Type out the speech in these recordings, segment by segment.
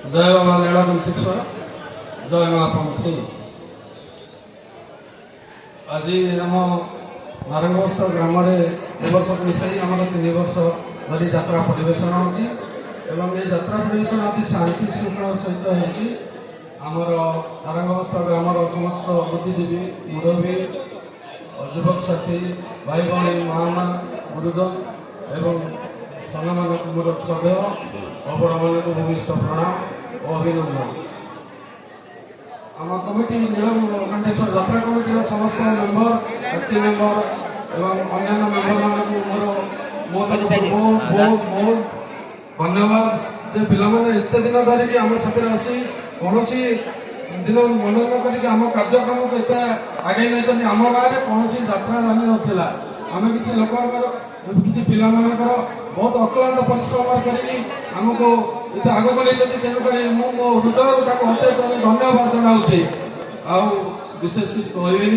जय माँ नीलकंठेश्वर जय माँ पंथी। आज आम नारंगस्थ ग्राम वर्ष मिसाई आम 3 वर्ष धरी यात्रा परिवेशन होची एवं ये यात्रा परिवेशन अति शांति श्रृंखला सहित होची। आमर नारंगस्थ ग्राम समस्त बुद्धिजीवी मुरबी युवक साथी भाई भाई माँ गुरुजन एवं सान मानक मोर श्रद्धेय और बड़ मानक भूमिष्ठ प्रणाम और अभिनंदन। आम कमिटी नीलकंठेश्वर यात्रा कमिटी समस्त मेम्बर एक्टिव मेम्बर एवं अन्य मेम्बर मानक मोर बहुत धन्यवाद जे पिलाने एत दिन धरिकी आम साथी आसी कौन दिन मन न करके आम कार्यक्रम को एत आगे नहीं आम गाँव में कौन यात्रा जानी नाला आम किसी लोक किसी पिला बहुत अक्लांत परिश्रम करमको ये आगक नहीं तेणुक मो हृदय अत्यंत धन्यवाद जनाऊँगी। विशेष किसी कहबी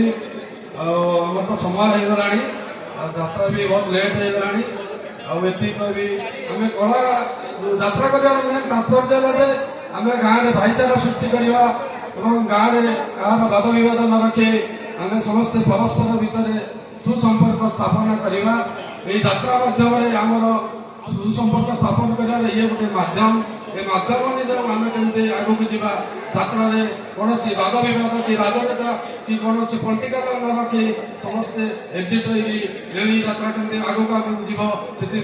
आम तो समय होगा यात्रा भी बहुत लेट होगा ये कहबी आम कला यात्रा कर मेन तात्पर्य आम गाँव में भाईचारा सृष्टि करवा गाँव में कहार वाद बद न रखे आम समस्ते परस्पर भितर सुसंपर्क स्थापना करवा यात्रा माध्यम आमर सुसंपर्क स्थापन कर ये गोटे माध्यम ये माध्यम जो आम केमती आगक जावा यात्रा कौन वाद बद कि राजनेता कि कौन पॉलिटिकल न रखी समस्ते एकजुट यात्रा केमती आगक आगक जीव से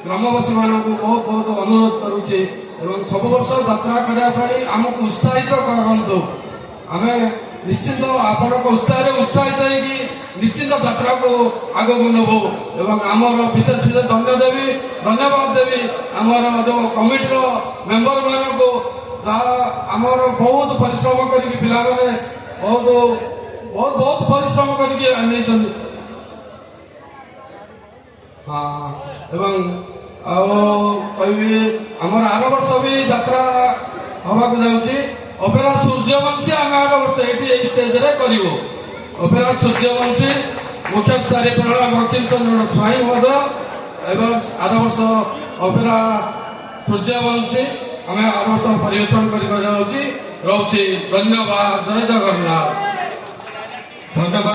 ग्रामवासी मानक बहुत बहुत अनुरोध करुचे एवं सब वर्ष यात्रा करने आमको उत्साहित करूँ आम निश्चित आपण उत्साहित होगी निश्चित यात्रा को आगक नबू एवं आमर विशेष विशेष धन्यवाद देवी आमर जो कमिटी मेम्बर मान को आमर बहुत परिश्रम करके पिला बहुत बहुत बहुत परिश्रम करके हाँ एवं कहि आमर आर वर्ष भी यात्रा हवाक जाऊँगी अपेरा सूर्यवंशी आम आर वर्ष ये स्टेज करूँ अपेरा सूर्यवंशी मुख्य चारि प्रणाम बंकिम चंद्र स्वाई महोदय एवं आर वर्ष अपेरा सूर्यवंशी आम आर वर्ष परिवेशन कर रोचे धन्यवाद जय जगन्नाथ धन्यवाद।